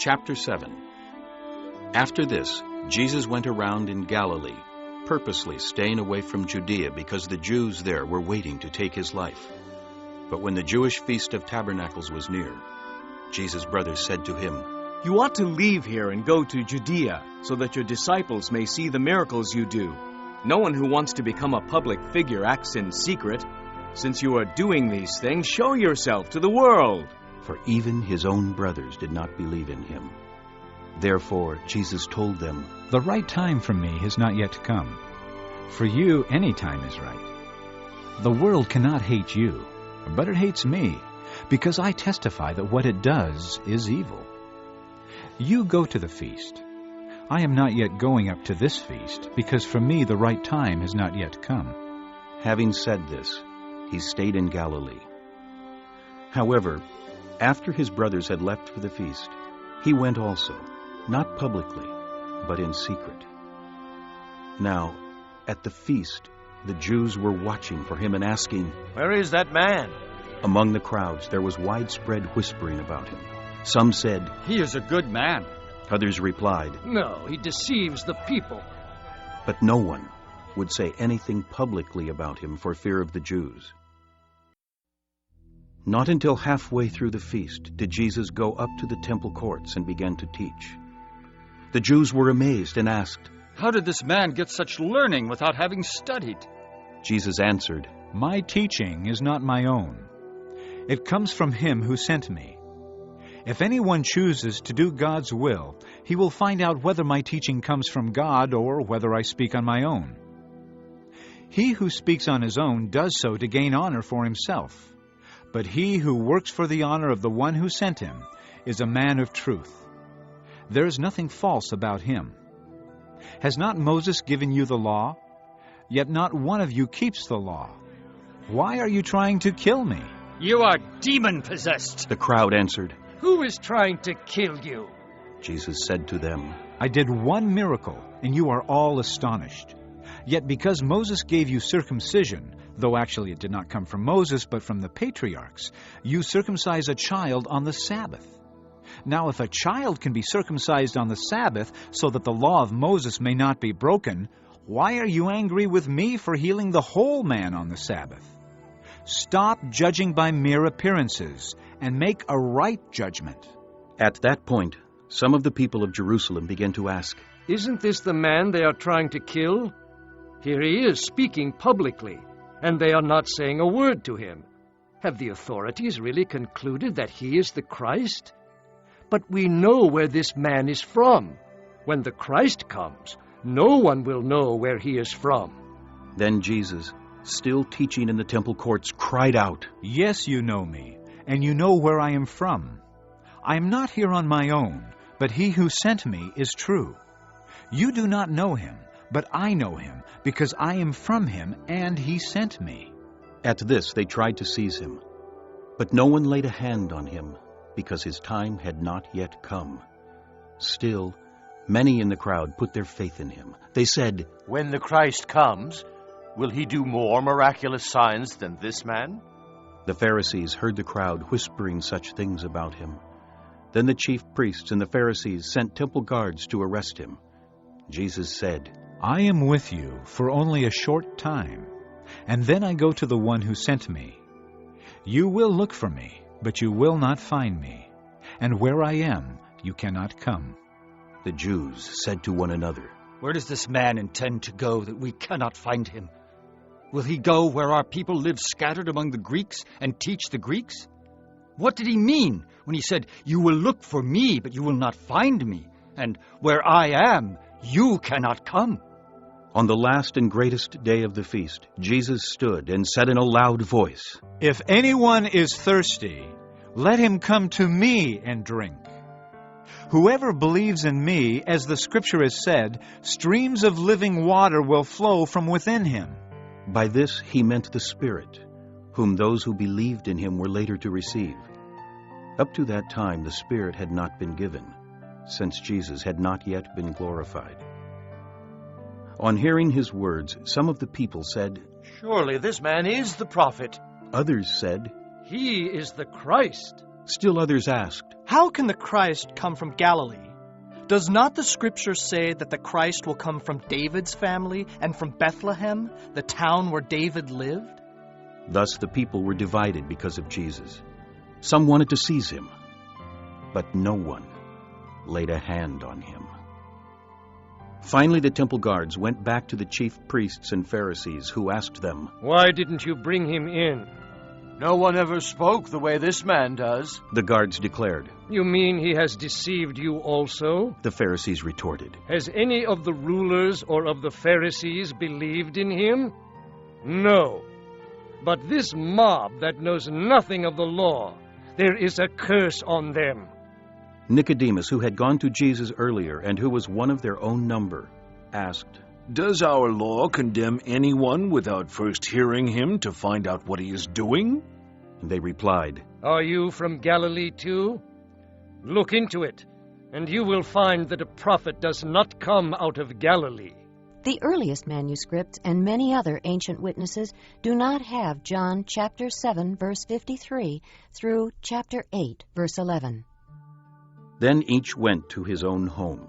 Chapter 7. After this, Jesus went around in Galilee, purposely staying away from Judea because the Jews there were waiting to take his life. But when the Jewish Feast of Tabernacles was near, Jesus' brothers said to him, "You ought to leave here and go to Judea, so that your disciples may see the miracles you do. No one who wants to become a public figure acts in secret. Since you are doing these things, show yourself to the world." For even his own brothers did not believe in him. Therefore Jesus told them, "The right time for me has not yet come. For you, any time is right. The world cannot hate you, but it hates me, because I testify that what it does is evil. You go to the feast. I am not yet going up to this feast, because for me the right time has not yet come." Having said this, he stayed in Galilee. However, after his brothers had left for the feast, he went also, not publicly, but in secret. Now, at the feast, the Jews were watching for him and asking, "Where is that man?" Among the crowds there was widespread whispering about him. Some said, "He is a good man." Others replied, "No, he deceives the people." but no one would say anything publicly about him for fear of the Jews. Not until halfway through the feast did Jesus go up to the temple courts and began to teach. The Jews were amazed and asked, "How did this man get such learning without having studied?" Jesus answered, My teaching is not my own. It comes from him who sent me. If anyone chooses to do God's will, he will find out whether my teaching comes from God or whether I speak on my own. He who speaks on his own does so to gain honor for himself. But he who works for the honor of the one who sent him is a man of truth. There is nothing false about him. Has not Moses given you the law? Yet not one of you keeps the law. Why are you trying to kill me? "You are demon-possessed." The crowd answered. "Who is trying to kill you?" Jesus said to them, I did one miracle, and you are all astonished. Yet because Moses gave you circumcision, though actually it did not come from Moses but from the patriarchs, you circumcise a child on the Sabbath. Now if a child can be circumcised on the Sabbath so that the law of Moses may not be broken, why are you angry with me for healing the whole man on the Sabbath? Stop judging by mere appearances and make a right judgment." At that point, some of the people of Jerusalem began to ask, "Isn't this the man they are trying to kill? Here he is speaking publicly, and they are not saying a word to him. Have the authorities really concluded that he is the Christ? But we know where this man is from. When the Christ comes, no one will know where he is from." Then Jesus, still teaching in the temple courts, cried out, Yes, you know me, and you know where I am from. I am not here on my own, but he who sent me is true. You do not know him, but I know him, because I am from him, and he sent me. At this they tried to seize him, but no one laid a hand on him, because his time had not yet come. Still, many in the crowd put their faith in him. They said, "When the Christ comes, will he do more miraculous signs than this man?" The Pharisees heard the crowd whispering such things about him. Then the chief priests and the Pharisees sent temple guards to arrest him. Jesus said, I am with you for only a short time, and then I go to the one who sent me. You will look for me, but you will not find me, and where I am, you cannot come. The Jews said to one another, "Where does this man intend to go that we cannot find him? Will he go where our people live scattered among the Greeks and teach the Greeks? What did he mean when he said, 'You will look for me, but you will not find me,' and 'Where I am, you cannot come'?" On the last and greatest day of the feast, Jesus stood and said in a loud voice, If anyone is thirsty, let him come to me and drink. Whoever believes in me, as the scripture has said, streams of living water will flow from within him. By this he meant the Spirit, whom those who believed in him were later to receive. Up to that time the Spirit had not been given, since Jesus had not yet been glorified. On hearing his words, some of the people said, "Surely this man is the prophet." Others said, "He is the Christ." Still others asked, "How can the Christ come from Galilee? Does not the Scripture say that the Christ will come from David's family and from Bethlehem, the town where David lived?" Thus the people were divided because of Jesus. Some wanted to seize him, but no one laid a hand on him. Finally, the temple guards went back to the chief priests and Pharisees, who asked them, "Why didn't you bring him in?" No one ever spoke the way this man does. The guards declared. "You mean he has deceived you also?" The Pharisees retorted, "Has any of the rulers or of the Pharisees believed in him? No. But this mob that knows nothing of the law, there is a curse on them." Nicodemus, who had gone to Jesus earlier and who was one of their own number, asked, "Does our law condemn anyone without first hearing him to find out what he is doing?" They replied, "Are you from Galilee too? Look into it, and you will find that a prophet does not come out of Galilee." The earliest manuscripts and many other ancient witnesses do not have John chapter 7, verse 53 through chapter 8, verse 11. Then each went to his own home.